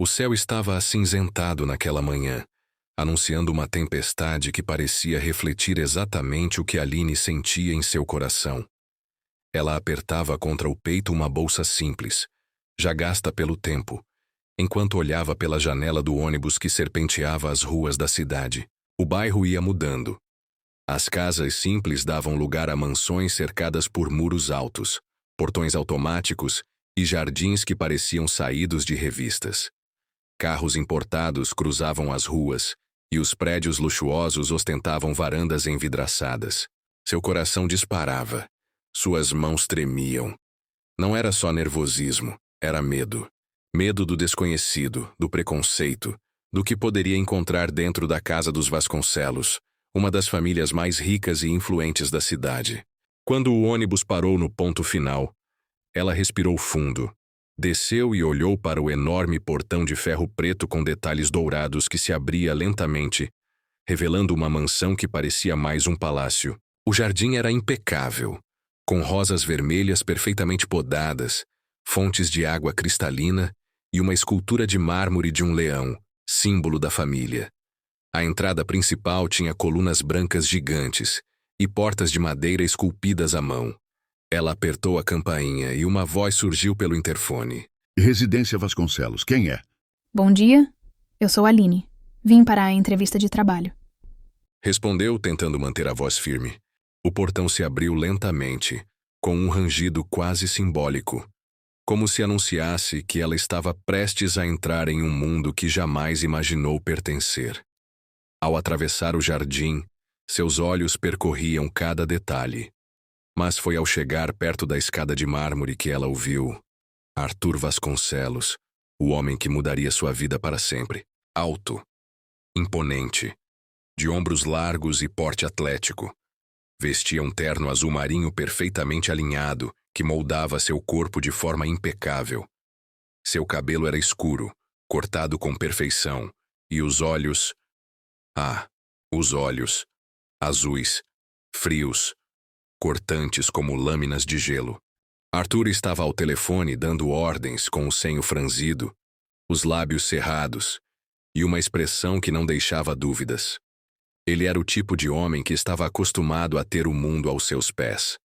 O céu estava acinzentado naquela manhã, anunciando uma tempestade que parecia refletir exatamente o que Aline sentia em seu coração. Ela apertava contra o peito uma bolsa simples, já gasta pelo tempo, enquanto olhava pela janela do ônibus que serpenteava as ruas da cidade. O bairro ia mudando. As casas simples davam lugar a mansões cercadas por muros altos, portões automáticos e jardins que pareciam saídos de revistas. Carros importados cruzavam as ruas, e os prédios luxuosos ostentavam varandas envidraçadas. Seu coração disparava. Suas mãos tremiam. Não era só nervosismo, era medo. Medo do desconhecido, do preconceito, do que poderia encontrar dentro da casa dos Vasconcelos, uma das famílias mais ricas e influentes da cidade. Quando o ônibus parou no ponto final, ela respirou fundo, desceu e olhou para o enorme portão de ferro preto com detalhes dourados que se abria lentamente, revelando uma mansão que parecia mais um palácio. O jardim era impecável, com rosas vermelhas perfeitamente podadas, fontes de água cristalina e uma escultura de mármore de um leão, símbolo da família. A entrada principal tinha colunas brancas gigantes e portas de madeira esculpidas à mão. Ela apertou a campainha e uma voz surgiu pelo interfone. Residência Vasconcelos, quem é? Bom dia, eu sou Aline. Vim para a entrevista de trabalho. Respondeu, tentando manter a voz firme. O portão se abriu lentamente, com um rangido quase simbólico, como se anunciasse que ela estava prestes a entrar em um mundo que jamais imaginou pertencer. Ao atravessar o jardim, seus olhos percorriam cada detalhe. Mas foi ao chegar perto da escada de mármore que ela ouviu Arthur Vasconcelos, o homem que mudaria sua vida para sempre. Alto, imponente, de ombros largos e porte atlético. Vestia um terno azul marinho perfeitamente alinhado, que moldava seu corpo de forma impecável. Seu cabelo era escuro, cortado com perfeição, e os olhos... os olhos, azuis, frios, cortantes como lâminas de gelo. Arthur estava ao telefone dando ordens com o senho franzido, os lábios cerrados, e uma expressão que não deixava dúvidas. Ele era o tipo de homem que estava acostumado a ter o mundo aos seus pés.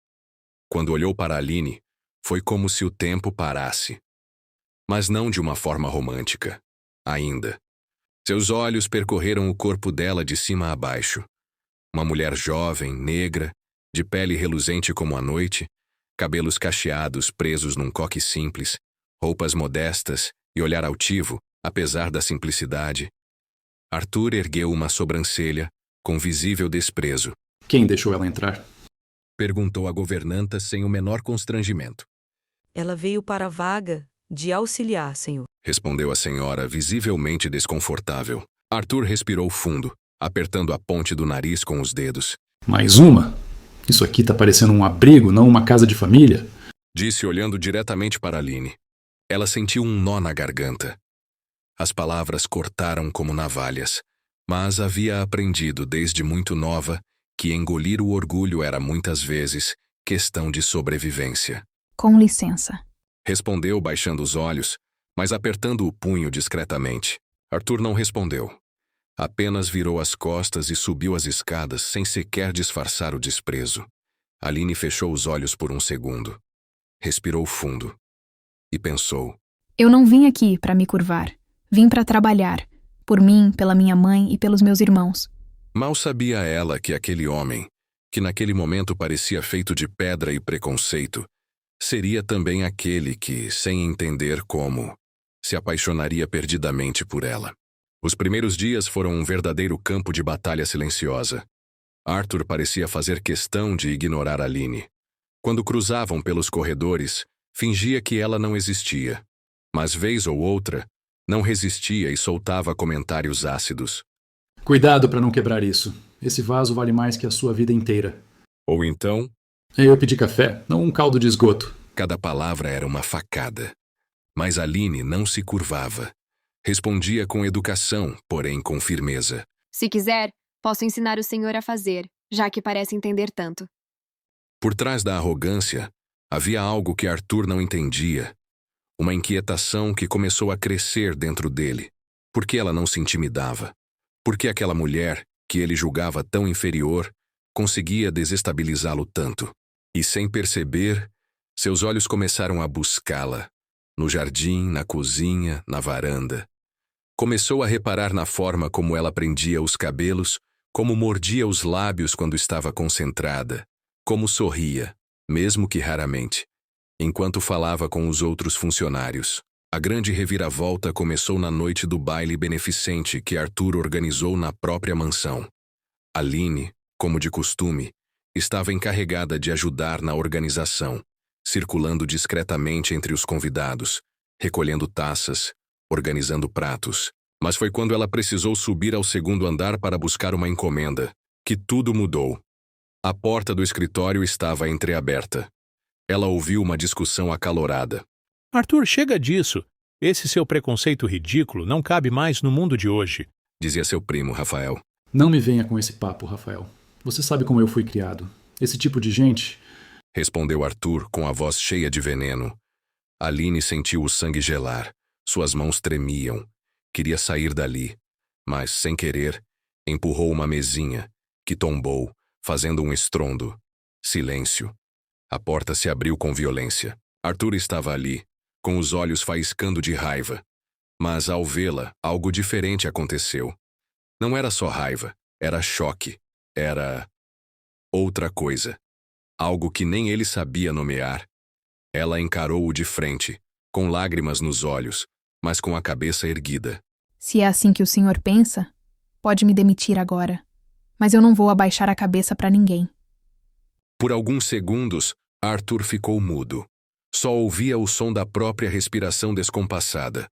Quando olhou para Aline, foi como se o tempo parasse. Mas não de uma forma romântica. Ainda. Seus olhos percorreram o corpo dela de cima a baixo. Uma mulher jovem, negra, de pele reluzente como a noite, cabelos cacheados presos num coque simples, roupas modestas e olhar altivo, apesar da simplicidade. Arthur ergueu uma sobrancelha, com visível desprezo. Quem deixou ela entrar? Perguntou a governanta sem o menor constrangimento. Ela veio para a vaga de auxiliar, senhor. Respondeu a senhora, visivelmente desconfortável. Arthur respirou fundo, apertando a ponte do nariz com os dedos. Mais uma? Isso aqui tá parecendo um abrigo, não uma casa de família? Disse olhando diretamente para Aline. Ela sentiu um nó na garganta. As palavras cortaram como navalhas, mas havia aprendido desde muito nova que engolir o orgulho era muitas vezes questão de sobrevivência. Com licença. Respondeu baixando os olhos, mas apertando o punho discretamente. Arthur não respondeu. Apenas virou as costas e subiu as escadas sem sequer disfarçar o desprezo. Aline fechou os olhos por um segundo. Respirou fundo. E pensou. Eu não vim aqui para me curvar. Vim para trabalhar. Por mim, pela minha mãe e pelos meus irmãos. Mal sabia ela que aquele homem, que naquele momento parecia feito de pedra e preconceito, seria também aquele que, sem entender como, se apaixonaria perdidamente por ela. Os primeiros dias foram um verdadeiro campo de batalha silenciosa. Arthur parecia fazer questão de ignorar Aline. Quando cruzavam pelos corredores, fingia que ela não existia. Mas, vez ou outra, não resistia e soltava comentários ácidos. Cuidado para não quebrar isso. Esse vaso vale mais que a sua vida inteira. Ou então... Eu pedi café, não um caldo de esgoto. Cada palavra era uma facada. Mas Aline não se curvava. Respondia com educação, porém com firmeza. Se quiser, posso ensinar o senhor a fazer, já que parece entender tanto. Por trás da arrogância, havia algo que Arthur não entendia. Uma inquietação que começou a crescer dentro dele. Por que ela não se intimidava? Por que aquela mulher, que ele julgava tão inferior, conseguia desestabilizá-lo tanto? E sem perceber, seus olhos começaram a buscá-la. No jardim, na cozinha, na varanda. Começou a reparar na forma como ela prendia os cabelos, como mordia os lábios quando estava concentrada, como sorria, mesmo que raramente, enquanto falava com os outros funcionários. A grande reviravolta começou na noite do baile beneficente que Arthur organizou na própria mansão. Aline, como de costume, estava encarregada de ajudar na organização, circulando discretamente entre os convidados, recolhendo taças, organizando pratos. Mas foi quando ela precisou subir ao segundo andar para buscar uma encomenda, que tudo mudou. A porta do escritório estava entreaberta. Ela ouviu uma discussão acalorada. Arthur, chega disso. Esse seu preconceito ridículo não cabe mais no mundo de hoje, dizia seu primo, Rafael. Não me venha com esse papo, Rafael. Você sabe como eu fui criado. Esse tipo de gente... Respondeu Arthur com a voz cheia de veneno. Aline sentiu o sangue gelar. Suas mãos tremiam. Queria sair dali, mas, sem querer, empurrou uma mesinha, que tombou, fazendo um estrondo. Silêncio. A porta se abriu com violência. Arthur estava ali, com os olhos faiscando de raiva. Mas, ao vê-la, algo diferente aconteceu. Não era só raiva, era choque. Era... outra coisa. Algo que nem ele sabia nomear. Ela encarou-o de frente, com lágrimas nos olhos, mas com a cabeça erguida. Se é assim que o senhor pensa, pode me demitir agora. Mas eu não vou abaixar a cabeça para ninguém. Por alguns segundos, Arthur ficou mudo. Só ouvia o som da própria respiração descompassada.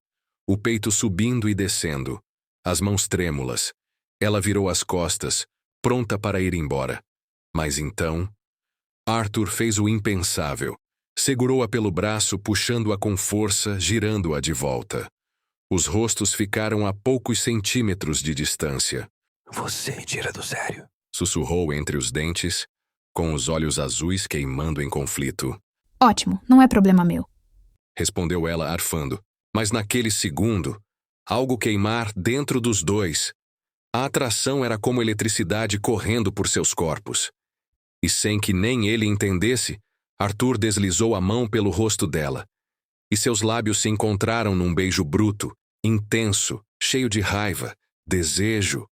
O peito subindo e descendo. As mãos trêmulas. Ela virou as costas, pronta para ir embora. Mas então... Arthur fez o impensável. Segurou-a pelo braço, puxando-a com força, girando-a de volta. Os rostos ficaram a poucos centímetros de distância. Você me tira do sério, sussurrou entre os dentes, com os olhos azuis queimando em conflito. Ótimo, não é problema meu, respondeu ela arfando. Mas naquele segundo, algo queimar dentro dos dois. A atração era como eletricidade correndo por seus corpos. E sem que nem ele entendesse, Arthur deslizou a mão pelo rosto dela. E seus lábios se encontraram num beijo bruto, intenso, cheio de raiva, desejo,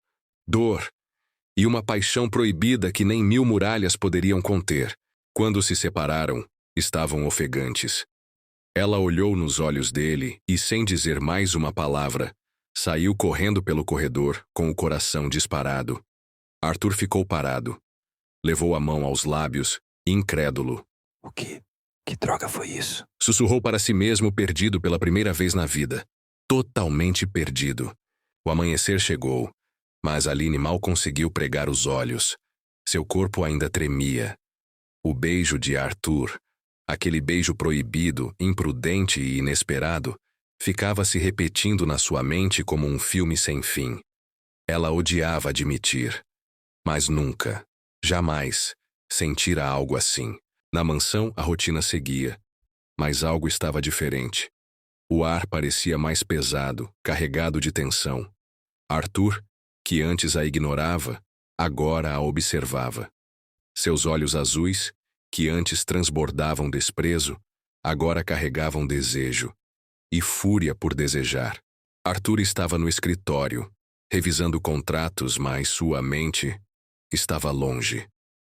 dor e uma paixão proibida que nem 1000 muralhas poderiam conter. Quando se separaram, estavam ofegantes. Ela olhou nos olhos dele e, sem dizer mais uma palavra, saiu correndo pelo corredor com o coração disparado. Arthur ficou parado. Levou a mão aos lábios, incrédulo. O quê? Que droga foi isso? Sussurrou para si mesmo, perdido pela primeira vez na vida. Totalmente perdido. O amanhecer chegou, mas Aline mal conseguiu pregar os olhos. Seu corpo ainda tremia. O beijo de Arthur, aquele beijo proibido, imprudente e inesperado, ficava se repetindo na sua mente como um filme sem fim. Ela odiava admitir, mas nunca, jamais, sentira algo assim. Na mansão, a rotina seguia, mas algo estava diferente. O ar parecia mais pesado, carregado de tensão. Arthur, que antes a ignorava, agora a observava. Seus olhos azuis, que antes transbordavam desprezo, agora carregavam desejo e fúria por desejar. Arthur estava no escritório, revisando contratos, mas sua mente estava longe.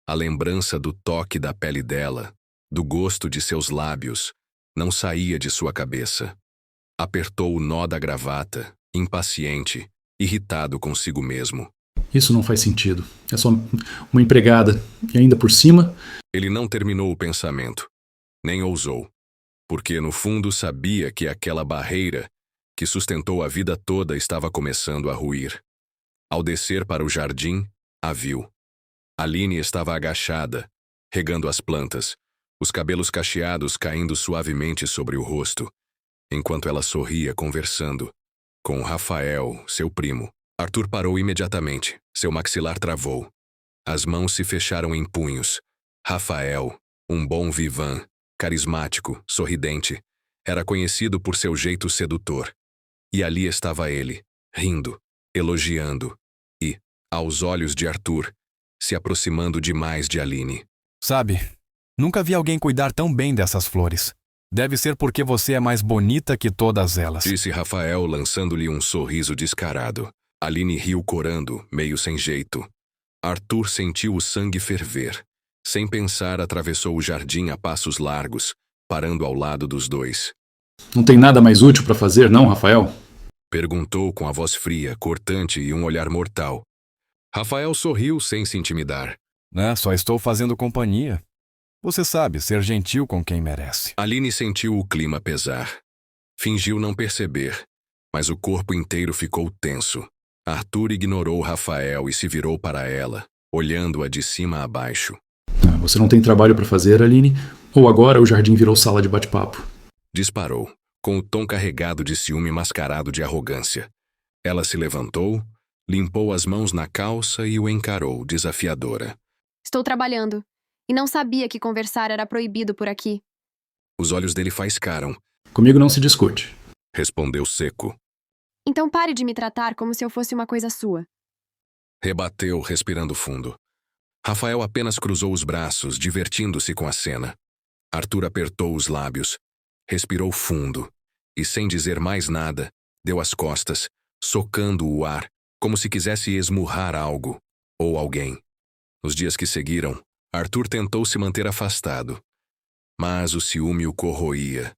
A lembrança do toque da pele dela, do gosto de seus lábios, não saía de sua cabeça. Apertou o nó da gravata, impaciente, irritado consigo mesmo. Isso não faz sentido. É só uma empregada. E ainda por cima... Ele não terminou o pensamento. Nem ousou. Porque no fundo sabia que aquela barreira, que sustentou a vida toda, estava começando a ruir. Ao descer para o jardim, a viu. Aline estava agachada, regando as plantas, os cabelos cacheados caindo suavemente sobre o rosto, enquanto ela sorria conversando com Rafael, seu primo. Arthur parou imediatamente, seu maxilar travou. As mãos se fecharam em punhos. Rafael, um bom vivan, carismático, sorridente, Era conhecido por seu jeito sedutor. E ali estava ele, rindo, elogiando e, aos olhos de Arthur, se aproximando demais de Aline. Sabe, nunca vi alguém cuidar tão bem dessas flores. Deve ser porque você é mais bonita que todas elas. Disse Rafael, lançando-lhe um sorriso descarado. Aline riu corando, meio sem jeito. Arthur sentiu o sangue ferver. Sem pensar, atravessou o jardim a passos largos, parando ao lado dos dois. Não tem nada mais útil para fazer, não, Rafael? Perguntou com a voz fria, cortante e um olhar mortal. Rafael sorriu sem se intimidar. Só estou fazendo companhia. Você sabe, ser gentil com quem merece. Aline sentiu o clima pesar. Fingiu não perceber, mas o corpo inteiro ficou tenso. Arthur ignorou Rafael e se virou para ela, olhando-a de cima a baixo. Você não tem trabalho para fazer, Aline? Ou agora o jardim virou sala de bate-papo? Disparou, com o tom carregado de ciúme mascarado de arrogância. Ela se levantou, limpou as mãos na calça e o encarou, desafiadora. Estou trabalhando. E não sabia que conversar era proibido por aqui. Os olhos dele faiscaram. Comigo não se discute. Respondeu seco. Então pare de me tratar como se eu fosse uma coisa sua. Rebateu, respirando fundo. Rafael apenas cruzou os braços, divertindo-se com a cena. Arthur apertou os lábios, respirou fundo e, sem dizer mais nada, deu as costas, socando o ar, como se quisesse esmurrar algo ou alguém. Nos dias que seguiram, Arthur tentou se manter afastado, mas o ciúme o corroía.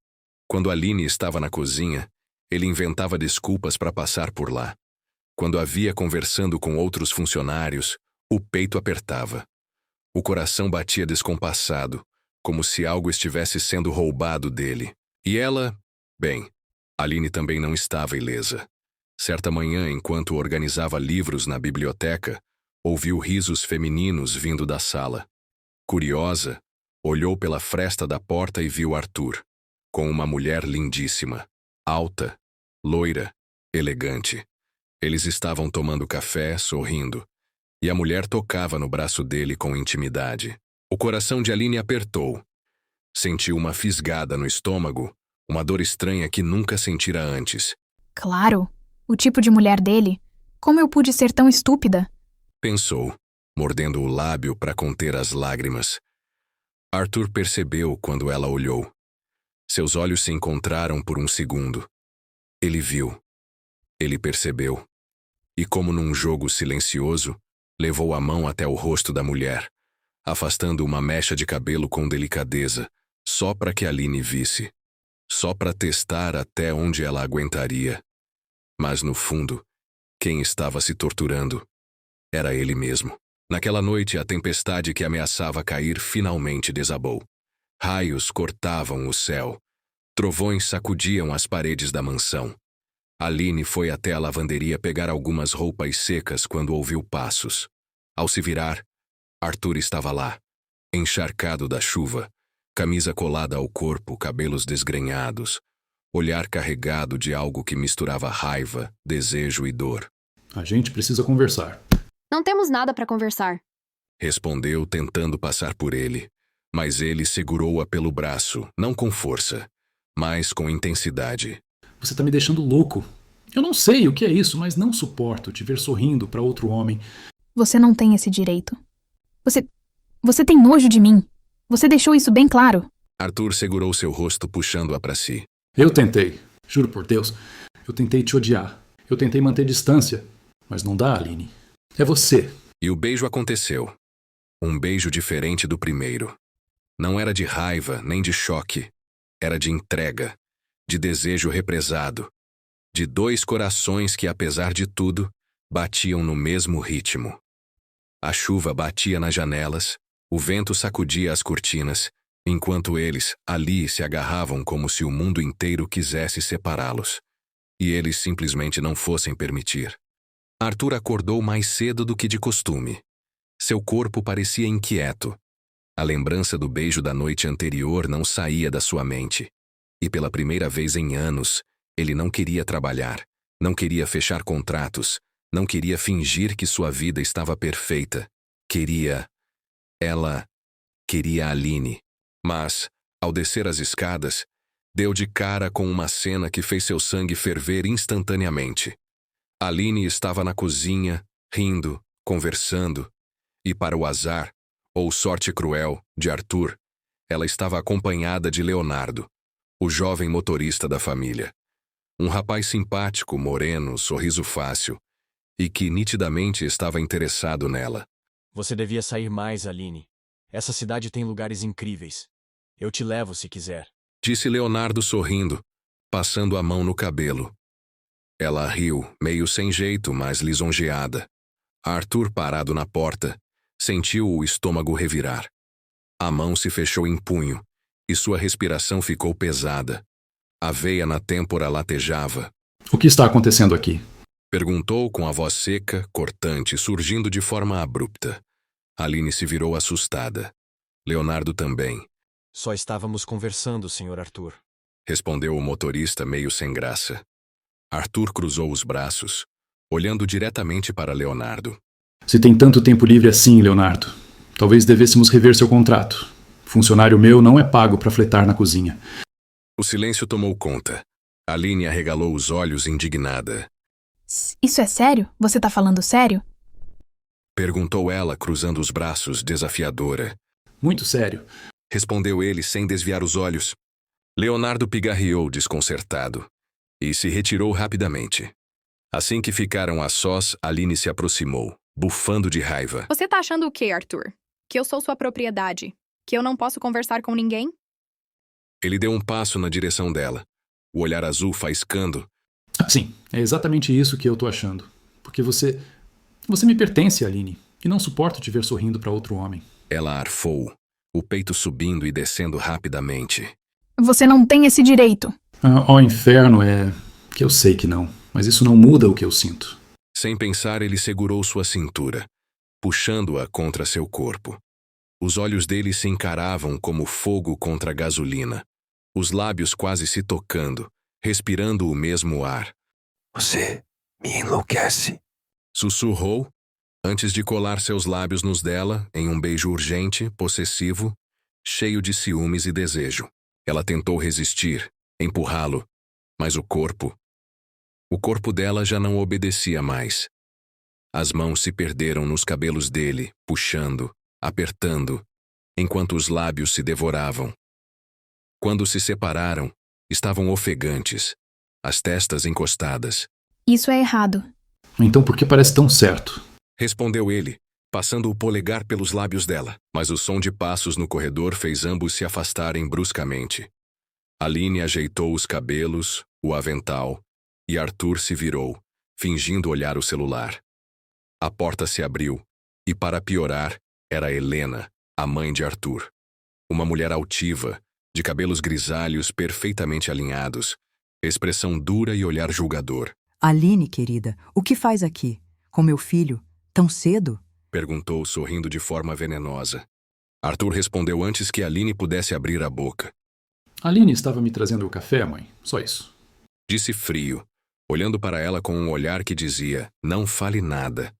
Quando Aline estava na cozinha, ele inventava desculpas para passar por lá. Quando a via conversando com outros funcionários, o peito apertava. O coração batia descompassado, como se algo estivesse sendo roubado dele. E ela, bem, Aline também não estava ilesa. Certa manhã, enquanto organizava livros na biblioteca, ouviu risos femininos vindo da sala. Curiosa, olhou pela fresta da porta e viu Arthur, com uma mulher lindíssima, alta, loira, elegante. Eles estavam tomando café, sorrindo, e a mulher tocava no braço dele com intimidade. O coração de Aline apertou. Sentiu uma fisgada no estômago, uma dor estranha que nunca sentira antes. Claro, o tipo de mulher dele. Como eu pude ser tão estúpida? Pensou, mordendo o lábio para conter as lágrimas. Arthur percebeu quando ela olhou. Seus olhos se encontraram por um segundo. Ele viu. Ele percebeu. E como num jogo silencioso, levou a mão até o rosto da mulher, afastando uma mecha de cabelo com delicadeza, só para que Aline visse. Só para testar até onde ela aguentaria. Mas no fundo, quem estava se torturando era ele mesmo. Naquela noite, a tempestade que ameaçava cair finalmente desabou. Raios cortavam o céu. Trovões sacudiam as paredes da mansão. Aline foi até a lavanderia pegar algumas roupas secas quando ouviu passos. Ao se virar, Arthur estava lá, encharcado da chuva, camisa colada ao corpo, cabelos desgrenhados, olhar carregado de algo que misturava raiva, desejo e dor. A gente precisa conversar. Não temos nada para conversar. Respondeu, tentando passar por ele, mas ele segurou-a pelo braço, não com força, mas com intensidade. Você tá me deixando louco. Eu não sei o que é isso, mas não suporto te ver sorrindo para outro homem. Você não tem esse direito. Você tem nojo de mim. Você deixou isso bem claro. Arthur segurou seu rosto, puxando-a para si. Eu tentei. Juro por Deus. Eu tentei te odiar. Eu tentei manter distância. Mas não dá, Aline. É você. E o beijo aconteceu. Um beijo diferente do primeiro. Não era de raiva, nem de choque. Era de entrega, de desejo represado, de dois corações que, apesar de tudo, batiam no mesmo ritmo. A chuva batia nas janelas, o vento sacudia as cortinas, enquanto eles, ali, se agarravam como se o mundo inteiro quisesse separá-los. E eles simplesmente não fossem permitir. Arthur acordou mais cedo do que de costume. Seu corpo parecia inquieto. A lembrança do beijo da noite anterior não saía da sua mente. E pela primeira vez em anos, ele não queria trabalhar, não queria fechar contratos, não queria fingir que sua vida estava perfeita. Ela queria Aline. Mas, ao descer as escadas, deu de cara com uma cena que fez seu sangue ferver instantaneamente. Aline estava na cozinha, rindo, conversando, e para o azar, ou sorte cruel, de Arthur, ela estava acompanhada de Leonardo, o jovem motorista da família. Um rapaz simpático, moreno, sorriso fácil, e que nitidamente estava interessado nela. Você devia sair mais, Aline. Essa cidade tem lugares incríveis. Eu te levo se quiser. Disse Leonardo sorrindo, passando a mão no cabelo. Ela riu, meio sem jeito, mas lisonjeada. Arthur, parado na porta, sentiu o estômago revirar. A mão se fechou em punho, e sua respiração ficou pesada. A veia na têmpora latejava. O que está acontecendo aqui? Perguntou com a voz seca, cortante, surgindo de forma abrupta. Aline se virou assustada. Leonardo também. Só estávamos conversando, Sr. Arthur. Respondeu o motorista meio sem graça. Arthur cruzou os braços, olhando diretamente para Leonardo. Se tem tanto tempo livre assim, Leonardo, talvez devêssemos rever seu contrato. Funcionário meu não é pago para fletar na cozinha. O silêncio tomou conta. Aline arregalou os olhos indignada. Isso é sério? Você tá falando sério? Perguntou ela, cruzando os braços, desafiadora. Muito sério. Respondeu ele sem desviar os olhos. Leonardo pigarreou desconcertado e se retirou rapidamente. Assim que ficaram a sós, Aline se aproximou, bufando de raiva. Você tá achando o quê, Arthur? Que eu sou sua propriedade? Que eu não posso conversar com ninguém? Ele deu um passo na direção dela, o olhar azul faiscando. Sim, é exatamente isso que eu tô achando. Porque você me pertence, Aline, e não suporto te ver sorrindo para outro homem. Ela arfou, o peito subindo e descendo rapidamente. Você não tem esse direito. Ó inferno, é que eu sei que não, mas isso não muda o que eu sinto. Sem pensar, ele segurou sua cintura, puxando-a contra seu corpo. Os olhos dele se encaravam como fogo contra a gasolina, os lábios quase se tocando, respirando o mesmo ar. Você me enlouquece. Sussurrou, antes de colar seus lábios nos dela, em um beijo urgente, possessivo, cheio de ciúmes e desejo. Ela tentou resistir, empurrá-lo, mas o corpo dela já não obedecia mais. As mãos se perderam nos cabelos dele, puxando, apertando, enquanto os lábios se devoravam. Quando se separaram, estavam ofegantes, as testas encostadas. Isso é errado. Então por que parece tão certo? Respondeu ele, passando o polegar pelos lábios dela, mas o som de passos no corredor fez ambos se afastarem bruscamente. Aline ajeitou os cabelos, o avental, e Arthur se virou, fingindo olhar o celular. A porta se abriu, e para piorar, era Helena, a mãe de Arthur. Uma mulher altiva, de cabelos grisalhos perfeitamente alinhados, expressão dura e olhar julgador. Aline, querida, o que faz aqui? Com meu filho? Tão cedo? Perguntou, sorrindo de forma venenosa. Arthur respondeu antes que Aline pudesse abrir a boca. Aline estava me trazendo o café, mãe. Só isso. Disse frio, olhando para ela com um olhar que dizia, não fale nada.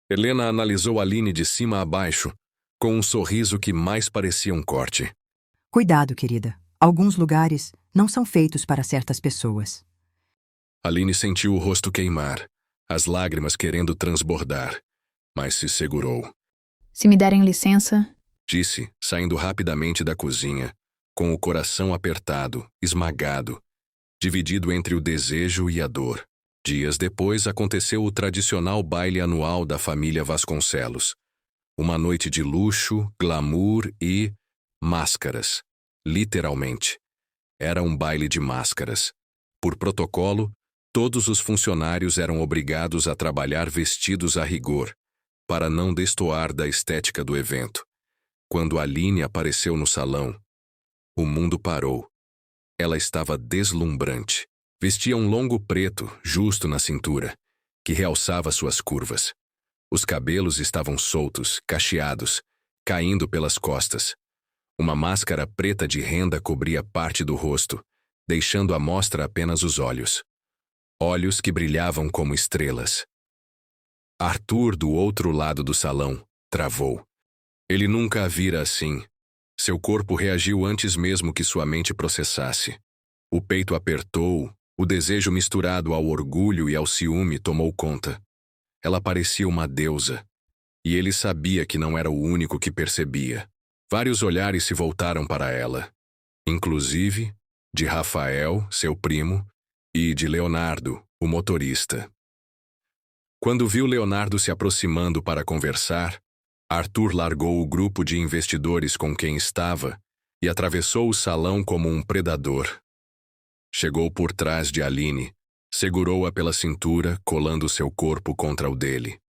Helena analisou Aline de cima a baixo, com um sorriso que mais parecia um corte. Cuidado, querida. Alguns lugares não são feitos para certas pessoas. Aline sentiu o rosto queimar, as lágrimas querendo transbordar, mas se segurou. Se me derem licença... Disse, saindo rapidamente da cozinha, com o coração apertado, esmagado, dividido entre o desejo e a dor. Dias depois aconteceu o tradicional baile anual da família Vasconcelos. Uma noite de luxo, glamour e... máscaras. Literalmente. Era um baile de máscaras. Por protocolo, todos os funcionários eram obrigados a trabalhar vestidos a rigor, para não destoar da estética do evento. Quando Aline apareceu no salão, o mundo parou. Ela estava deslumbrante. Vestia um longo preto, justo na cintura, que realçava suas curvas. Os cabelos estavam soltos, cacheados, caindo pelas costas. Uma máscara preta de renda cobria parte do rosto, deixando à mostra apenas os olhos. Olhos que brilhavam como estrelas. Arthur, do outro lado do salão, travou. Ele nunca a vira assim. Seu corpo reagiu antes mesmo que sua mente processasse. O peito apertou, o desejo misturado ao orgulho e ao ciúme tomou conta. Ela parecia uma deusa. E ele sabia que não era o único que percebia. Vários olhares se voltaram para ela, inclusive de Rafael, seu primo, e de Leonardo, o motorista. Quando viu Leonardo se aproximando para conversar, Arthur largou o grupo de investidores com quem estava e atravessou o salão como um predador. Chegou por trás de Aline, segurou-a pela cintura, colando seu corpo contra o dele.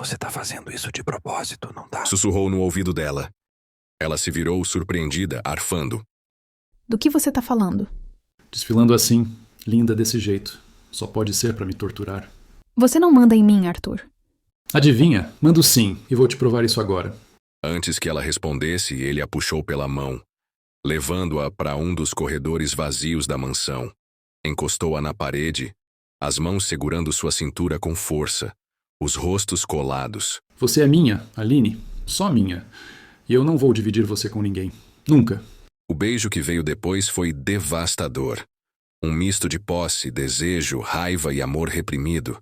Você tá fazendo isso de propósito, não tá? Sussurrou no ouvido dela. Ela se virou surpreendida, arfando. Do que você tá falando? Desfilando assim, linda desse jeito. Só pode ser para me torturar. Você não manda em mim, Arthur. Adivinha? Mando sim, e vou te provar isso agora. Antes que ela respondesse, ele a puxou pela mão, levando-a para um dos corredores vazios da mansão. Encostou-a na parede, as mãos segurando sua cintura com força, os rostos colados. Você é minha, Aline. Só minha. E eu não vou dividir você com ninguém. Nunca. O beijo que veio depois foi devastador. Um misto de posse, desejo, raiva e amor reprimido.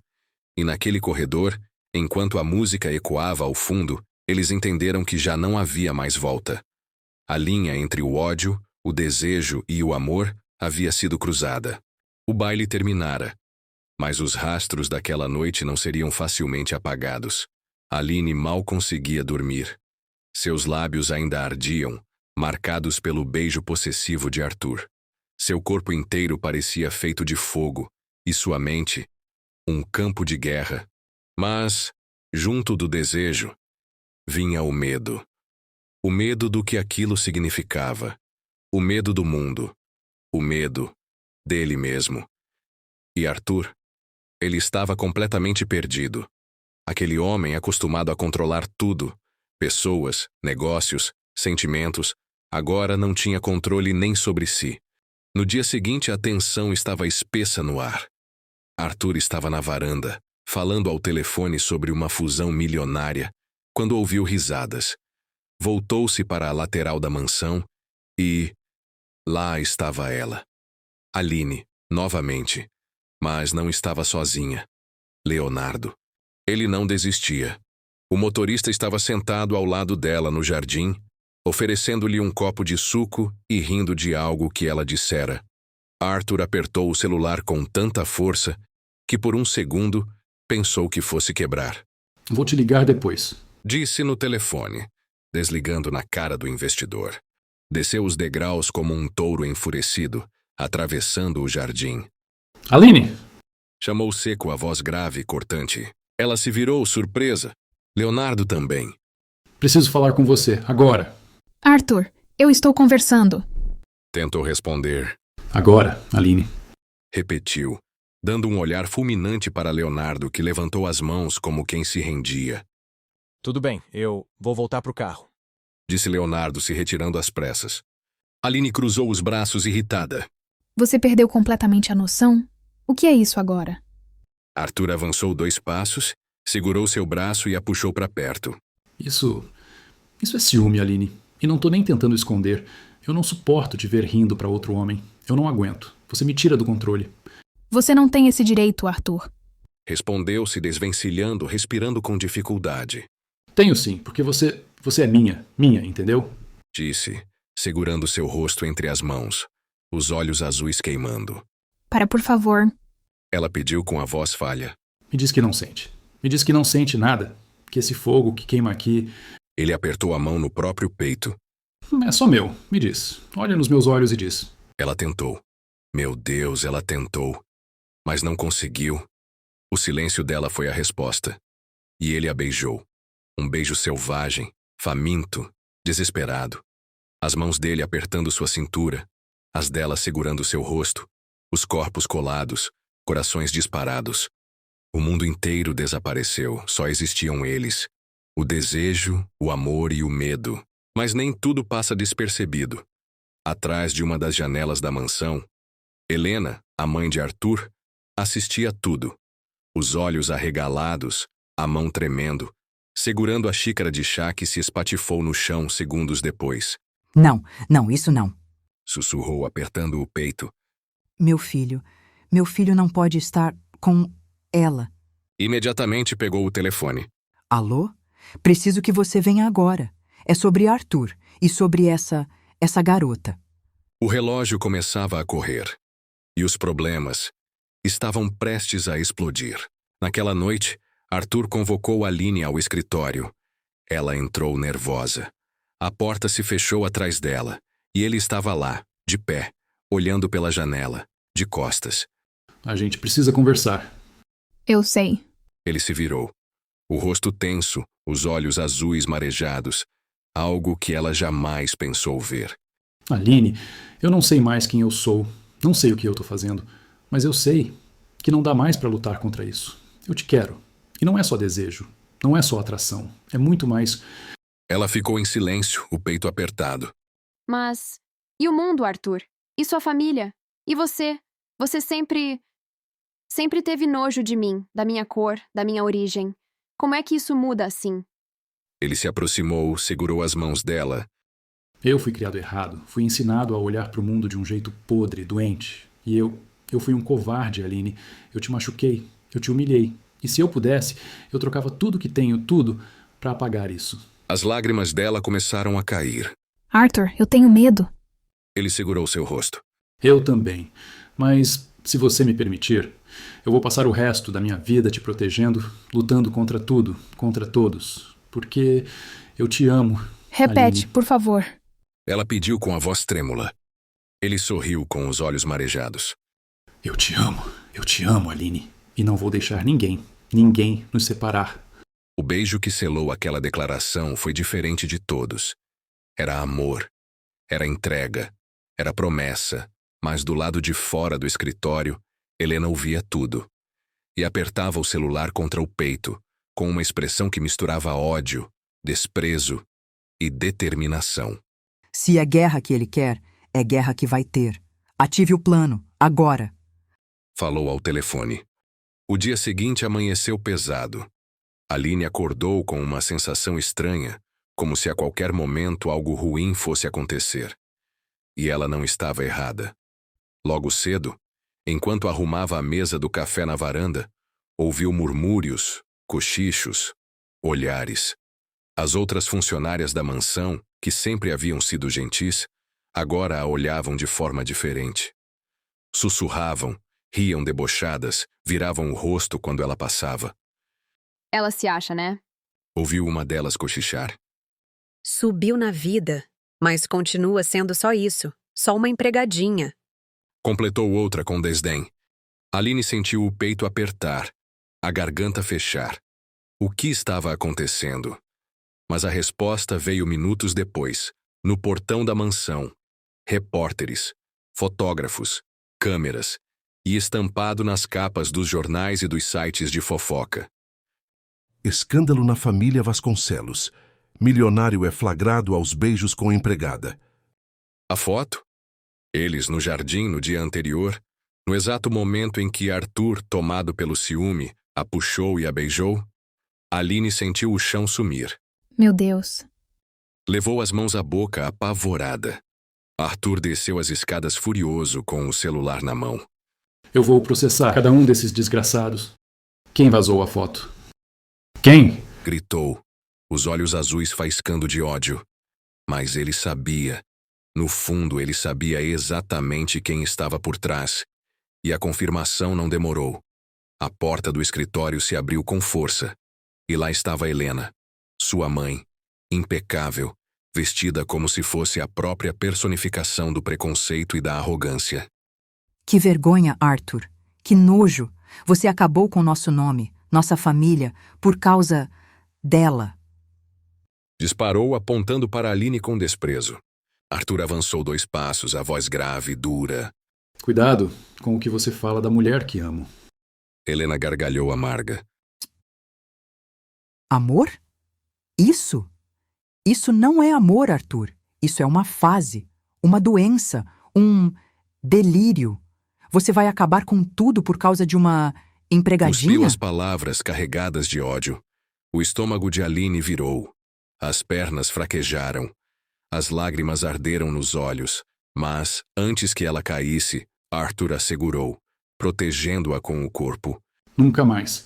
E naquele corredor, enquanto a música ecoava ao fundo, eles entenderam que já não havia mais volta. A linha entre o ódio, o desejo e o amor havia sido cruzada. O baile terminara. Mas os rastros daquela noite não seriam facilmente apagados. Aline mal conseguia dormir. Seus lábios ainda ardiam, marcados pelo beijo possessivo de Arthur. Seu corpo inteiro parecia feito de fogo, e sua mente, um campo de guerra. Mas, junto do desejo, vinha o medo. O medo do que aquilo significava. O medo do mundo. O medo dele mesmo. E Arthur? Ele estava completamente perdido. Aquele homem acostumado a controlar tudo, pessoas, negócios, sentimentos, agora não tinha controle nem sobre si. No dia seguinte, a tensão estava espessa no ar. Arthur estava na varanda, falando ao telefone sobre uma fusão milionária, quando ouviu risadas. Voltou-se para a lateral da mansão e... lá estava ela. Aline, novamente. Mas não estava sozinha. Leonardo. Ele não desistia. O motorista estava sentado ao lado dela no jardim, oferecendo-lhe um copo de suco e rindo de algo que ela dissera. Arthur apertou o celular com tanta força que por um segundo pensou que fosse quebrar. Vou te ligar depois. Disse no telefone, desligando na cara do investidor. Desceu os degraus como um touro enfurecido, atravessando o jardim. Aline! Chamou seco a voz grave e cortante. Ela se virou, surpresa. Leonardo também. Preciso falar com você, agora. Arthur, eu estou conversando. Tentou responder. Agora, Aline. Repetiu, dando um olhar fulminante para Leonardo, que levantou as mãos como quem se rendia. Tudo bem, eu vou voltar pro carro. Disse Leonardo, se retirando às pressas. Aline cruzou os braços irritada. Você perdeu completamente a noção? O que é isso agora? Arthur avançou 2 passos, segurou seu braço e a puxou para perto. Isso é ciúme, Aline. E não tô nem tentando esconder. Eu não suporto te ver rindo para outro homem. Eu não aguento. Você me tira do controle. Você não tem esse direito, Arthur. Respondeu, se desvencilhando, respirando com dificuldade. Tenho sim, porque você é minha, entendeu? Disse, segurando seu rosto entre as mãos, os olhos azuis queimando. Para, por favor. Ela pediu com a voz falha. Me diz que não sente. Me diz que não sente nada. Que esse fogo que queima aqui... Ele apertou a mão no próprio peito. É só meu. Me diz. Olha nos meus olhos e diz. Ela tentou. Meu Deus, ela tentou. Mas não conseguiu. O silêncio dela foi a resposta. E ele a beijou. Um beijo selvagem, faminto, desesperado. As mãos dele apertando sua cintura, as dela segurando seu rosto, os corpos colados, corações disparados. O mundo inteiro desapareceu, só existiam eles. O desejo, o amor e o medo. Mas nem tudo passa despercebido. Atrás de uma das janelas da mansão, Helena, a mãe de Arthur, assistia a tudo. Os olhos arregalados, a mão tremendo, segurando a xícara de chá que se espatifou no chão segundos depois. Não, isso não. Sussurrou, apertando o peito, Meu filho não pode estar com ela. Imediatamente pegou o telefone. Alô? Preciso que você venha agora. É sobre Arthur e sobre essa garota. O relógio começava a correr. E os problemas estavam prestes a explodir. Naquela noite, Arthur convocou Aline ao escritório. Ela entrou nervosa. A porta se fechou atrás dela, e ele estava lá, de pé, olhando pela janela, de costas. A gente precisa conversar. Eu sei. Ele se virou. O rosto tenso, os olhos azuis marejados, algo que ela jamais pensou ver. Aline, eu não sei mais quem eu sou, não sei o que eu tô fazendo, mas eu sei que não dá mais pra lutar contra isso. Eu te quero. E não é só desejo, não é só atração, é muito mais... Ela ficou em silêncio, o peito apertado. Mas... E o mundo, Arthur? E sua família? E você? Você sempre teve nojo de mim, da minha cor, da minha origem. Como é que isso muda assim? Ele se aproximou, segurou as mãos dela. Eu fui criado errado, fui ensinado a olhar pro mundo de um jeito podre, doente. E eu fui um covarde, Aline. Eu te machuquei, eu te humilhei. E se eu pudesse, eu trocava tudo que tenho, tudo, pra apagar isso. As lágrimas dela começaram a cair. Arthur, eu tenho medo. Ele segurou seu rosto. Eu também. Mas, se você me permitir, eu vou passar o resto da minha vida te protegendo, lutando contra tudo, contra todos. Porque eu te amo. Repete, Aline. por favor. Ela pediu com a voz trêmula. Ele sorriu com os olhos marejados. Eu te amo, Aline. E não vou deixar ninguém nos separar. O beijo que selou aquela declaração foi diferente de todos. Era amor, era entrega, era promessa, mas do lado de fora do escritório, Helena ouvia tudo. E apertava o celular contra o peito, com uma expressão que misturava ódio, desprezo e determinação. Se é guerra que ele quer, é guerra que vai ter. Ative o plano, agora. Falou ao telefone. O dia seguinte amanheceu pesado. Aline acordou com uma sensação estranha, como se a qualquer momento algo ruim fosse acontecer. E ela não estava errada. Logo cedo, enquanto arrumava a mesa do café na varanda, ouviu murmúrios, cochichos, olhares. As outras funcionárias da mansão, que sempre haviam sido gentis, agora a olhavam de forma diferente. Sussurravam, riam debochadas, viravam o rosto quando ela passava. Ela se acha, né? Ouviu uma delas cochichar. Subiu na vida, mas continua sendo só isso, só uma empregadinha. Completou outra com desdém. Aline sentiu o peito apertar, a garganta fechar. O que estava acontecendo? Mas a resposta veio minutos depois, no portão da mansão. Repórteres, fotógrafos, câmeras, e estampado nas capas dos jornais e dos sites de fofoca. Escândalo na família Vasconcelos. Milionário é flagrado aos beijos com empregada. A foto? Eles no jardim no dia anterior, no exato momento em que Arthur, tomado pelo ciúme, a puxou e a beijou, Aline sentiu o chão sumir. Meu Deus. Levou as mãos à boca, apavorada. Arthur desceu as escadas furioso com o celular na mão. Eu vou processar cada um desses desgraçados. Quem vazou a foto? Quem? Gritou, os olhos azuis faiscando de ódio. Mas ele sabia. No fundo, ele sabia exatamente quem estava por trás. E a confirmação não demorou. A porta do escritório se abriu com força. E lá estava Helena, sua mãe, impecável, vestida como se fosse a própria personificação do preconceito e da arrogância. Que vergonha, Arthur. Que nojo. Você acabou com nosso nome, nossa família, por causa dela. Disparou apontando para Aline com desprezo. Arthur avançou 2 passos, a voz grave, dura. Cuidado com o que você fala da mulher que amo. Helena gargalhou amarga. Amor? Isso? Isso não é amor, Arthur. Isso é uma fase, uma doença, um delírio. Você vai acabar com tudo por causa de uma empregadinha? Cuspiu as palavras carregadas de ódio. O estômago de Aline virou. As pernas fraquejaram. As lágrimas arderam nos olhos, mas, antes que ela caísse, Arthur a segurou, protegendo-a com o corpo. Nunca mais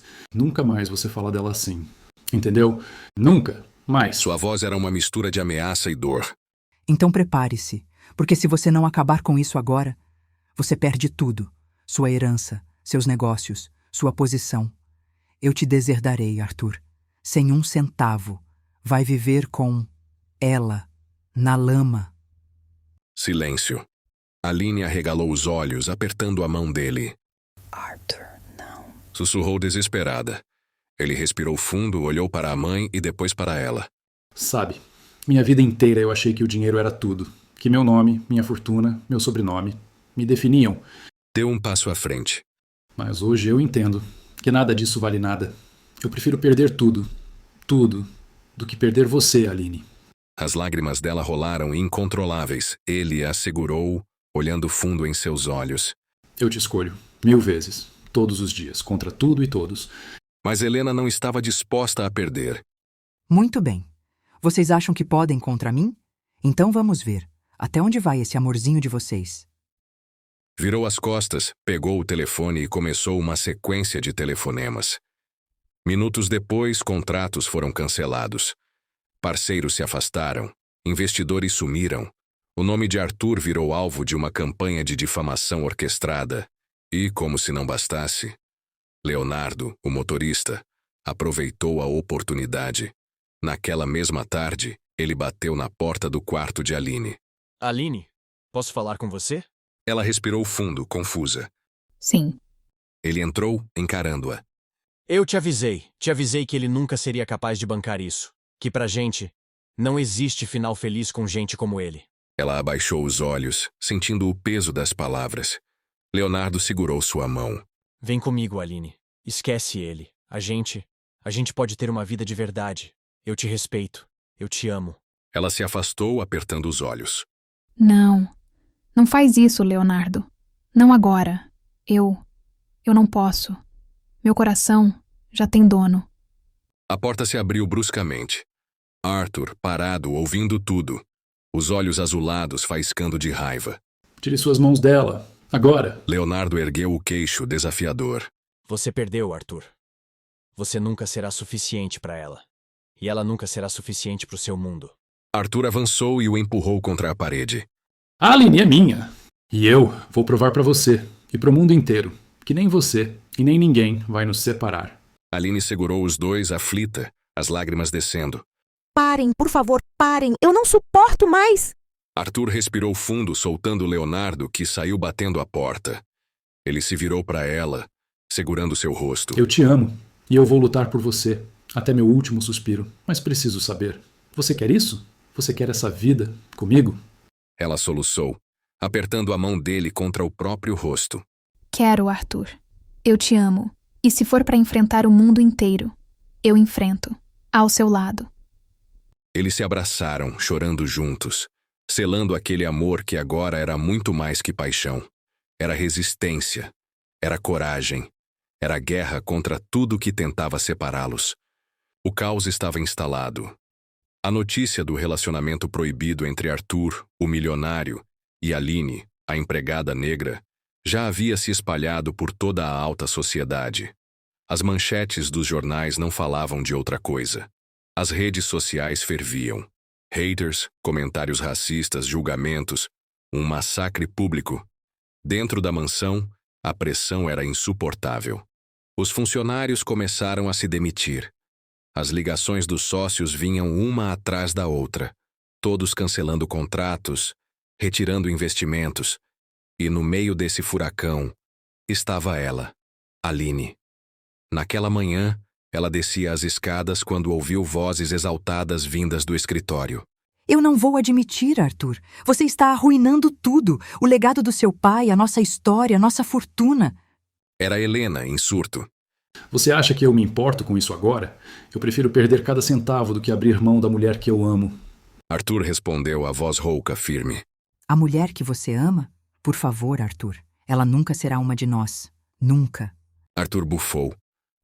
você fala dela assim. Entendeu? Nunca mais. Sua voz era uma mistura de ameaça e dor. Então prepare-se, porque se você não acabar com isso agora, você perde tudo. Sua herança, seus negócios, sua posição. Eu te deserdarei, Arthur. Sem um centavo. Vai viver com ela, na lama. Silêncio. Aline arregalou os olhos, apertando a mão dele. Arthur, não. Sussurrou desesperada. Ele respirou fundo, olhou para a mãe e depois para ela. Sabe, minha vida inteira eu achei que o dinheiro era tudo. Que meu nome, minha fortuna, meu sobrenome me definiam. Deu um passo à frente. Mas hoje eu entendo que nada disso vale nada. Eu prefiro perder tudo, do que perder você, Aline. As lágrimas dela rolaram incontroláveis. Ele a segurou, olhando fundo em seus olhos. Eu te escolho, 1000 vezes, todos os dias, contra tudo e todos. Mas Helena não estava disposta a perder. Muito bem. Vocês acham que podem contra mim? Então vamos ver. Até onde vai esse amorzinho de vocês? Virou as costas, pegou o telefone e começou uma sequência de telefonemas. Minutos depois, contratos foram cancelados. Parceiros se afastaram. Investidores sumiram. O nome de Arthur virou alvo de uma campanha de difamação orquestrada. E, como se não bastasse, Leonardo, o motorista, aproveitou a oportunidade. Naquela mesma tarde, ele bateu na porta do quarto de Aline. Aline, posso falar com você? Ela respirou fundo, confusa. Sim. Ele entrou, encarando-a. Eu te avisei que ele nunca seria capaz de bancar isso. Que pra gente, não existe final feliz com gente como ele. Ela abaixou os olhos, sentindo o peso das palavras. Leonardo segurou sua mão. Vem comigo, Aline. Esquece ele. A gente pode ter uma vida de verdade. Eu te respeito. Eu te amo. Ela se afastou, apertando os olhos. Não faz isso, Leonardo. Não agora. Eu não posso. Meu coração já tem dono. A porta se abriu bruscamente. Arthur, parado, ouvindo tudo. Os olhos azulados faiscando de raiva. Tire suas mãos dela. Agora. Leonardo ergueu o queixo, desafiador. Você perdeu, Arthur. Você nunca será suficiente para ela. E ela nunca será suficiente para o seu mundo. Arthur avançou e o empurrou contra a parede. A Aline é minha. E eu vou provar para você e para o mundo inteiro que nem você e nem ninguém vai nos separar. Aline segurou os dois, aflita, as lágrimas descendo. Parem, por favor, parem. Eu não suporto mais. Arthur respirou fundo, soltando Leonardo, que saiu batendo a porta. Ele se virou para ela, segurando seu rosto. Eu te amo e eu vou lutar por você até meu último suspiro. Mas preciso saber, você quer isso? Você quer essa vida comigo? Ela soluçou, apertando a mão dele contra o próprio rosto. Quero, Arthur. Eu te amo. E se for para enfrentar o mundo inteiro, eu enfrento, ao seu lado. Eles se abraçaram, chorando juntos, selando aquele amor que agora era muito mais que paixão. Era resistência, era coragem, era guerra contra tudo que tentava separá-los. O caos estava instalado. A notícia do relacionamento proibido entre Arthur, o milionário, e Aline, a empregada negra, já havia se espalhado por toda a alta sociedade. As manchetes dos jornais não falavam de outra coisa. As redes sociais ferviam. Haters, comentários racistas, julgamentos, um massacre público. Dentro da mansão, a pressão era insuportável. Os funcionários começaram a se demitir. As ligações dos sócios vinham uma atrás da outra, todos cancelando contratos, retirando investimentos. E no meio desse furacão, estava ela, Aline. Naquela manhã, ela descia as escadas quando ouviu vozes exaltadas vindas do escritório. Eu não vou admitir, Arthur. Você está arruinando tudo. O legado do seu pai, a nossa história, a nossa fortuna. Era Helena, em surto. Você acha que eu me importo com isso agora? Eu prefiro perder cada centavo do que abrir mão da mulher que eu amo. Arthur respondeu, a voz rouca, firme. A mulher que você ama? Por favor, Arthur. Ela nunca será uma de nós. Nunca. Arthur bufou,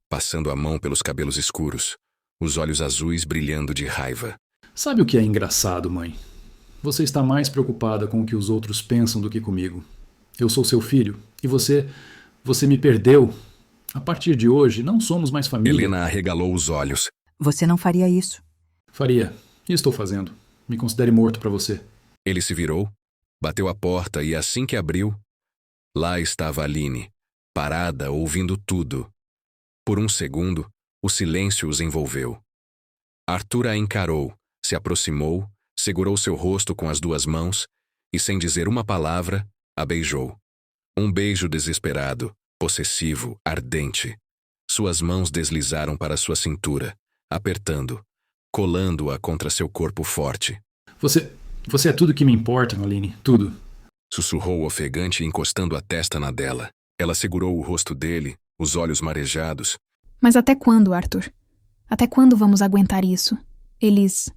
passando a mão pelos cabelos escuros, os olhos azuis brilhando de raiva. Sabe o que é engraçado, mãe? Você está mais preocupada com o que os outros pensam do que comigo. Eu sou seu filho e você me perdeu. A partir de hoje, não somos mais família. Helena arregalou os olhos. Você não faria isso. Faria. E estou fazendo. Me considere morto para você. Ele se virou, bateu a porta e assim que abriu, lá estava Aline, parada, ouvindo tudo. Por um segundo, o silêncio os envolveu. Arthur a encarou, se aproximou, segurou seu rosto com as duas mãos e, sem dizer uma palavra, a beijou. Um beijo desesperado, possessivo, ardente. Suas mãos deslizaram para sua cintura, apertando, colando-a contra seu corpo forte. Você é tudo que me importa, Aline, tudo. Sussurrou ofegante, encostando a testa na dela. Ela segurou o rosto dele, os olhos marejados. Mas até quando, Arthur? Até quando vamos aguentar isso? Eles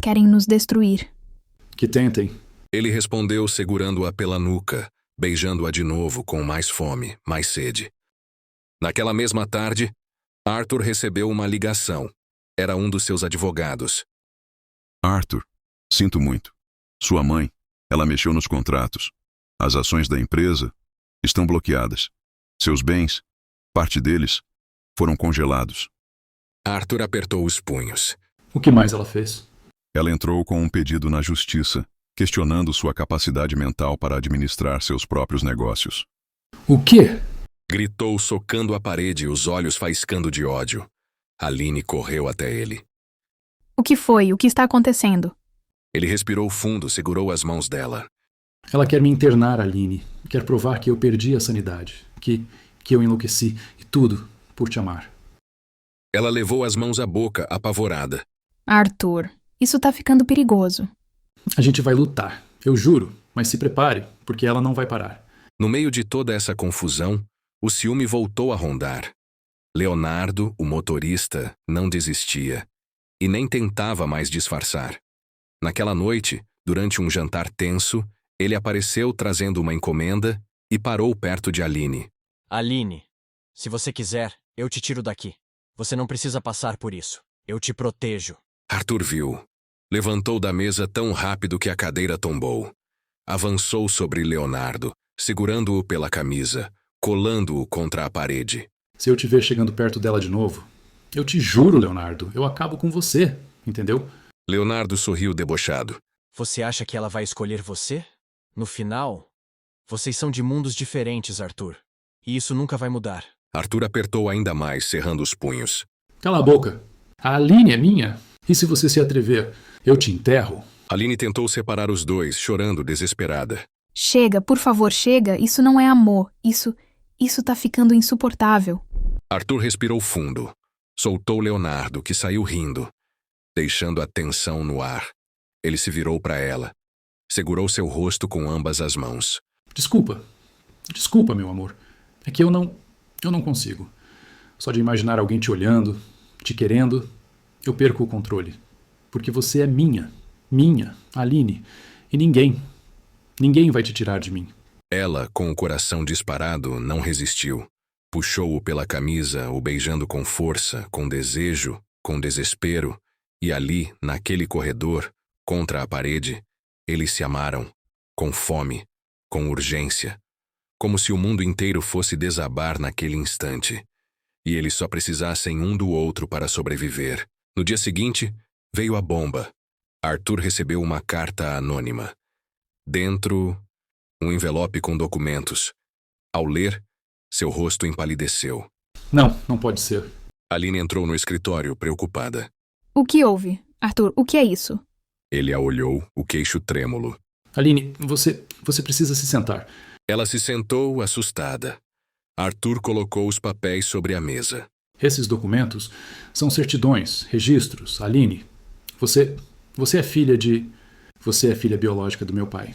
querem nos destruir. Que tentem. Ele respondeu segurando-a pela nuca, beijando-a de novo com mais fome, mais sede. Naquela mesma tarde, Arthur recebeu uma ligação. Era um dos seus advogados. Arthur, sinto muito. Sua mãe, ela mexeu nos contratos. As ações da empresa estão bloqueadas. Seus bens, parte deles, foram congelados. Arthur apertou os punhos. O que mais ela fez? Ela entrou com um pedido na justiça, questionando sua capacidade mental para administrar seus próprios negócios. O quê? Gritou, socando a parede, os olhos faiscando de ódio. Aline correu até ele. O que foi? O que está acontecendo? Ele respirou fundo, segurou as mãos dela. Ela quer me internar, Aline. Quer provar que eu perdi a sanidade. Que eu enlouqueci. E tudo por te amar. Ela levou as mãos à boca, apavorada. Arthur, isso tá ficando perigoso. A gente vai lutar, eu juro. Mas se prepare, porque ela não vai parar. No meio de toda essa confusão, o ciúme voltou a rondar. Leonardo, o motorista, não desistia. E nem tentava mais disfarçar. Naquela noite, durante um jantar tenso, ele apareceu trazendo uma encomenda e parou perto de Aline. Aline, se você quiser, eu te tiro daqui. Você não precisa passar por isso. Eu te protejo. Arthur viu. Levantou da mesa tão rápido que a cadeira tombou. Avançou sobre Leonardo, segurando-o pela camisa, colando-o contra a parede. Se eu te ver chegando perto dela de novo, eu te juro, Leonardo, eu acabo com você, entendeu? Leonardo sorriu debochado. Você acha que ela vai escolher você? No final, vocês são de mundos diferentes, Arthur. E isso nunca vai mudar. Arthur apertou ainda mais, cerrando os punhos. Cala a boca. A Aline é minha. E se você se atrever, eu te enterro. Aline tentou separar os dois, chorando desesperada. Chega, por favor, chega. Isso não é amor. Isso tá ficando insuportável. Arthur respirou fundo. Soltou Leonardo, que saiu rindo, deixando a tensão no ar. Ele se virou para ela. Segurou seu rosto com ambas as mãos. Desculpa, meu amor. É que eu não consigo. Só de imaginar alguém te olhando, te querendo, eu perco o controle. Porque você é minha, Aline, e ninguém vai te tirar de mim. Ela, com o coração disparado, não resistiu. Puxou-o pela camisa, o beijando com força, com desejo, com desespero, e ali, naquele corredor, contra a parede, eles se amaram, com fome, com urgência, como se o mundo inteiro fosse desabar naquele instante, e eles só precisassem um do outro para sobreviver. No dia seguinte, veio a bomba. Arthur recebeu uma carta anônima. Dentro, um envelope com documentos. Ao ler, seu rosto empalideceu. Não pode ser. Aline entrou no escritório, preocupada. O que houve? Arthur, o que é isso? Ele a olhou, o queixo trêmulo. Aline, você precisa se sentar. Ela se sentou, assustada. Arthur colocou os papéis sobre a mesa. Esses documentos são certidões, registros. Aline, você é filha de... Você é filha biológica do meu pai.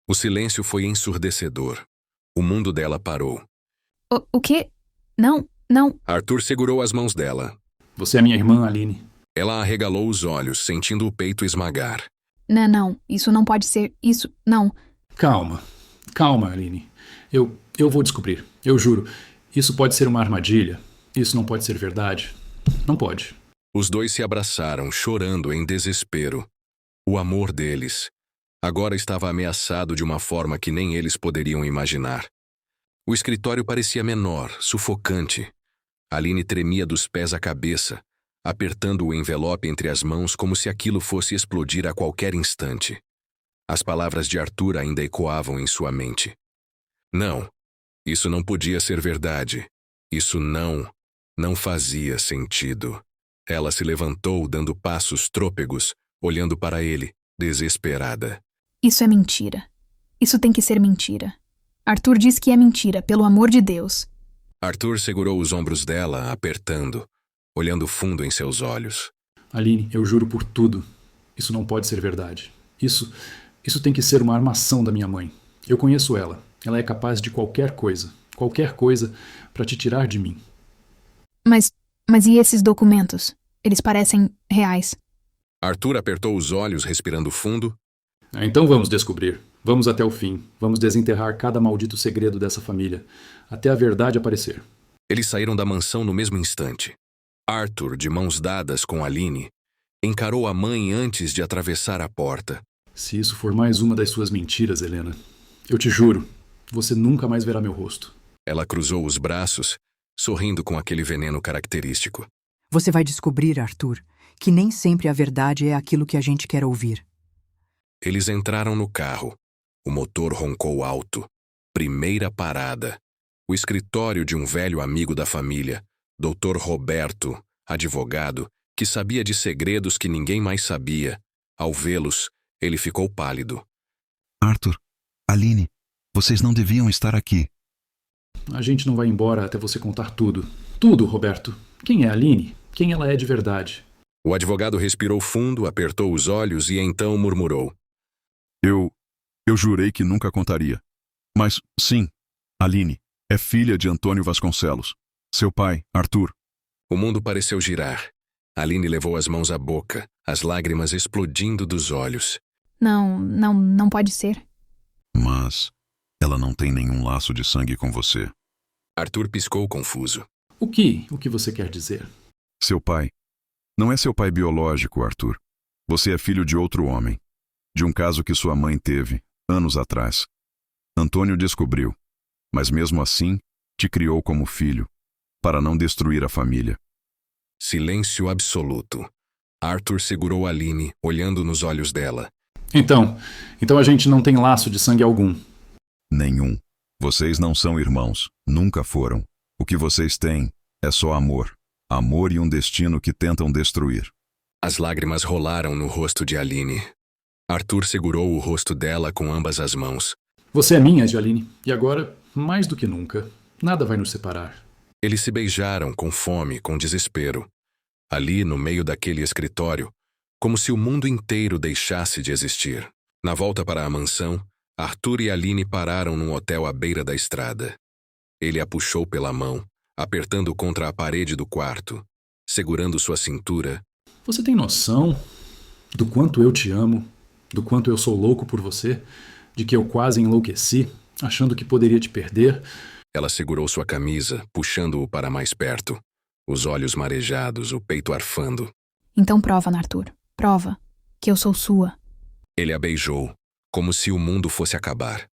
O silêncio foi ensurdecedor. O mundo dela parou. O quê? Não. Arthur segurou as mãos dela. Você é minha irmã, Aline. Ela arregalou os olhos, sentindo o peito esmagar. Não. Isso não pode ser. Isso, não. Calma, Aline. Eu vou descobrir. Eu juro. Isso pode ser uma armadilha. Isso não pode ser verdade. Não pode. Os dois se abraçaram, chorando em desespero. O amor deles. Agora estava ameaçado de uma forma que nem eles poderiam imaginar. O escritório parecia menor, sufocante. Aline tremia dos pés à cabeça, apertando o envelope entre as mãos como se aquilo fosse explodir a qualquer instante. As palavras de Arthur ainda ecoavam em sua mente. Não, isso não podia ser verdade. Isso não fazia sentido. Ela se levantou, dando passos trôpegos, olhando para ele, desesperada. Isso é mentira. Isso tem que ser mentira. Arthur diz que é mentira, pelo amor de Deus. Arthur segurou os ombros dela, apertando, olhando fundo em seus olhos. Aline, eu juro por tudo. Isso não pode ser verdade. Isso tem que ser uma armação da minha mãe. Eu conheço ela. Ela é capaz de qualquer coisa para te tirar de mim. Mas e esses documentos? Eles parecem reais. Arthur apertou os olhos, respirando fundo. Então vamos descobrir. Vamos até o fim. Vamos desenterrar cada maldito segredo dessa família, até a verdade aparecer. Eles saíram da mansão no mesmo instante. Arthur, de mãos dadas com Aline, encarou a mãe antes de atravessar a porta. Se isso for mais uma das suas mentiras, Helena, eu te juro, você nunca mais verá meu rosto. Ela cruzou os braços, sorrindo com aquele veneno característico. Você vai descobrir, Arthur, que nem sempre a verdade é aquilo que a gente quer ouvir. Eles entraram no carro. O motor roncou alto. Primeira parada. O escritório de um velho amigo da família, Dr. Roberto, advogado, que sabia de segredos que ninguém mais sabia. Ao vê-los, ele ficou pálido. Arthur, Aline, vocês não deviam estar aqui. A gente não vai embora até você contar tudo. Tudo, Roberto. Quem é a Aline? Quem ela é de verdade? O advogado respirou fundo, apertou os olhos e então murmurou. Eu jurei que nunca contaria. Mas, sim, Aline é filha de Antônio Vasconcelos. Seu pai, Arthur. O mundo pareceu girar. Aline levou as mãos à boca, as lágrimas explodindo dos olhos. Não pode ser. Mas ela não tem nenhum laço de sangue com você. Arthur piscou confuso. O que você quer dizer? Seu pai. Não é seu pai biológico, Arthur. Você é filho de outro homem. De um caso que sua mãe teve, anos atrás. Antônio descobriu, mas mesmo assim, te criou como filho, para não destruir a família. Silêncio absoluto. Arthur segurou Aline, olhando nos olhos dela. Então a gente não tem laço de sangue algum. Nenhum. Vocês não são irmãos, nunca foram. O que vocês têm é só amor. Amor e um destino que tentam destruir. As lágrimas rolaram no rosto de Aline. Arthur segurou o rosto dela com ambas as mãos. Você é minha, Aline, e agora, mais do que nunca, nada vai nos separar. Eles se beijaram com fome, com desespero. Ali, no meio daquele escritório, como se o mundo inteiro deixasse de existir. Na volta para a mansão, Arthur e Aline pararam num hotel à beira da estrada. Ele a puxou pela mão, apertando contra a parede do quarto, segurando sua cintura. Você tem noção do quanto eu te amo, do quanto eu sou louco por você, de que eu quase enlouqueci, achando que poderia te perder? Ela segurou sua camisa, puxando-o para mais perto, os olhos marejados, o peito arfando. Então prova, Arthur. Prova que eu sou sua. Ele a beijou, como se o mundo fosse acabar.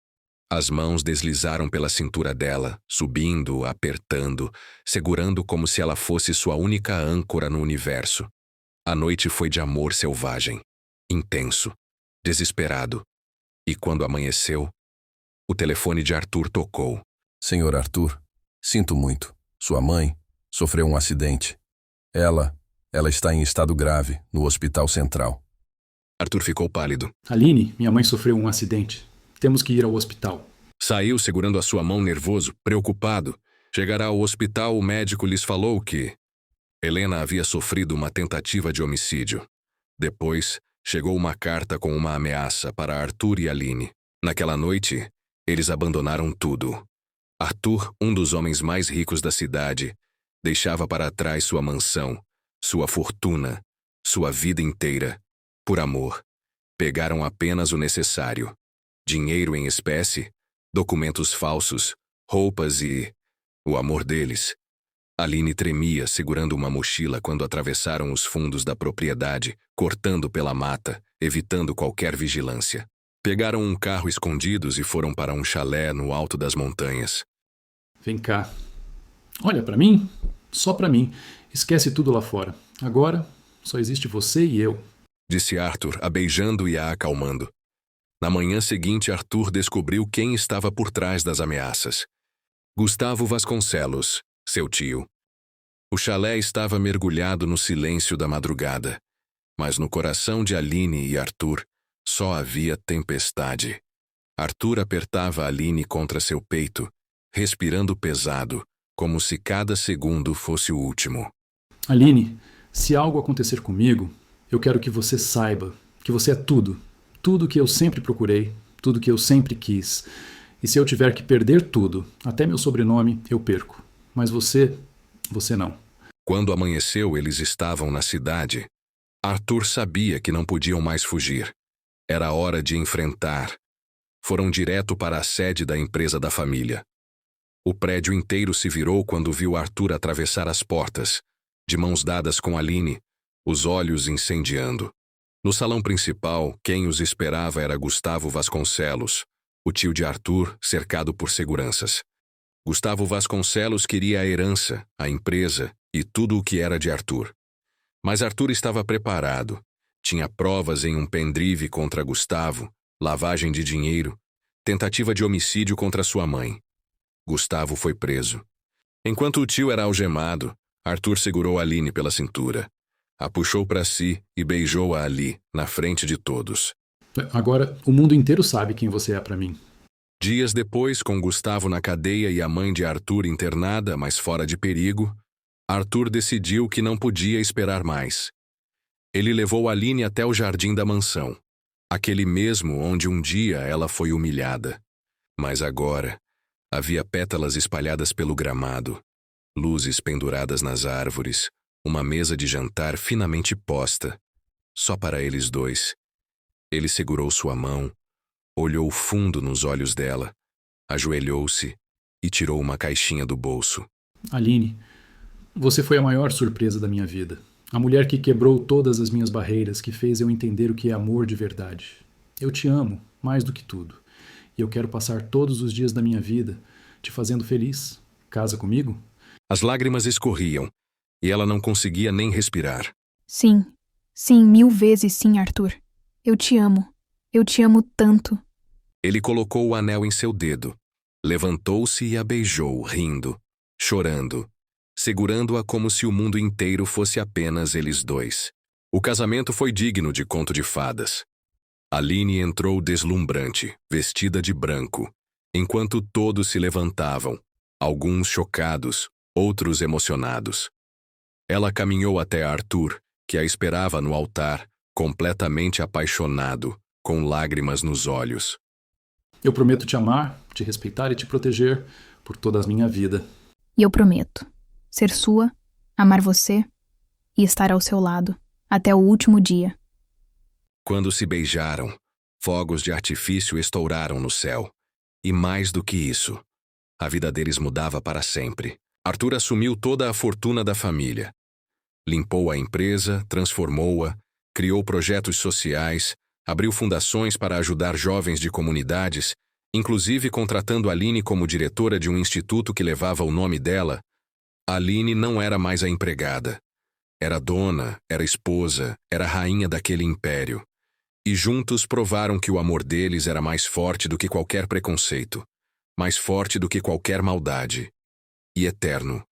As mãos deslizaram pela cintura dela, subindo, apertando, segurando como se ela fosse sua única âncora no universo. A noite foi de amor selvagem, intenso, desesperado. E quando amanheceu, o telefone de Arthur tocou. Senhor Arthur, sinto muito. Sua mãe sofreu um acidente. Ela está em estado grave, no Hospital Central. Arthur ficou pálido. Aline, minha mãe sofreu um acidente. Temos que ir ao hospital. Saiu segurando a sua mão nervoso, preocupado. Chegará ao hospital, o médico lhes falou que Helena havia sofrido uma tentativa de homicídio. Depois, chegou uma carta com uma ameaça para Arthur e Aline. Naquela noite, eles abandonaram tudo. Arthur, um dos homens mais ricos da cidade, deixava para trás sua mansão, sua fortuna, sua vida inteira. Por amor, pegaram apenas o necessário. Dinheiro em espécie, documentos falsos, roupas e o amor deles. Aline tremia segurando uma mochila quando atravessaram os fundos da propriedade, cortando pela mata, evitando qualquer vigilância. Pegaram um carro escondidos e foram para um chalé no alto das montanhas. Vem cá. Olha pra mim, só pra mim. Esquece tudo lá fora. Agora, só existe você e eu. Disse Arthur, a beijando e a acalmando. Na manhã seguinte, Arthur descobriu quem estava por trás das ameaças. Gustavo Vasconcelos, seu tio. O chalé estava mergulhado no silêncio da madrugada, mas no coração de Aline e Arthur só havia tempestade. Arthur apertava Aline contra seu peito, respirando pesado, como se cada segundo fosse o último. Aline, se algo acontecer comigo, eu quero que você saiba que você é tudo. Tudo que eu sempre procurei, tudo que eu sempre quis. E se eu tiver que perder tudo, até meu sobrenome, eu perco. Mas você não. Quando amanheceu, eles estavam na cidade. Arthur sabia que não podiam mais fugir. Era hora de enfrentar. Foram direto para a sede da empresa da família. O prédio inteiro se virou quando viu Arthur atravessar as portas, de mãos dadas com Aline, os olhos incendiando. No salão principal, quem os esperava era Gustavo Vasconcelos, o tio de Arthur, cercado por seguranças. Gustavo Vasconcelos queria a herança, a empresa e tudo o que era de Arthur. Mas Arthur estava preparado. Tinha provas em um pendrive contra Gustavo, lavagem de dinheiro, tentativa de homicídio contra sua mãe. Gustavo foi preso. Enquanto o tio era algemado, Arthur segurou Aline pela cintura. A puxou para si e beijou-a ali, na frente de todos. Agora, o mundo inteiro sabe quem você é para mim. Dias depois, com Gustavo na cadeia e a mãe de Arthur internada, mas fora de perigo, Arthur decidiu que não podia esperar mais. Ele levou Aline até o jardim da mansão, aquele mesmo onde um dia ela foi humilhada. Mas agora, havia pétalas espalhadas pelo gramado, luzes penduradas nas árvores, uma mesa de jantar finamente posta, só para eles dois. Ele segurou sua mão, olhou fundo nos olhos dela, ajoelhou-se e tirou uma caixinha do bolso. Aline, você foi a maior surpresa da minha vida. A mulher que quebrou todas as minhas barreiras, que fez eu entender o que é amor de verdade. Eu te amo, mais do que tudo. E eu quero passar todos os dias da minha vida te fazendo feliz. Casa comigo? As lágrimas escorriam, e ela não conseguia nem respirar. Sim, 1000 vezes sim, Arthur. Eu te amo. Eu te amo tanto. Ele colocou o anel em seu dedo, levantou-se e a beijou, rindo, chorando, segurando-a como se o mundo inteiro fosse apenas eles dois. O casamento foi digno de conto de fadas. Aline entrou deslumbrante, vestida de branco, enquanto todos se levantavam, alguns chocados, outros emocionados. Ela caminhou até Arthur, que a esperava no altar, completamente apaixonado, com lágrimas nos olhos. Eu prometo te amar, te respeitar e te proteger por toda a minha vida. E eu prometo ser sua, amar você e estar ao seu lado até o último dia. Quando se beijaram, fogos de artifício estouraram no céu. E mais do que isso, a vida deles mudava para sempre. Arthur assumiu toda a fortuna da família. Limpou a empresa, transformou-a, criou projetos sociais, abriu fundações para ajudar jovens de comunidades, inclusive contratando Aline como diretora de um instituto que levava o nome dela. Aline não era mais a empregada. Era dona, era esposa, era rainha daquele império. E juntos provaram que o amor deles era mais forte do que qualquer preconceito, mais forte do que qualquer maldade, e eterno.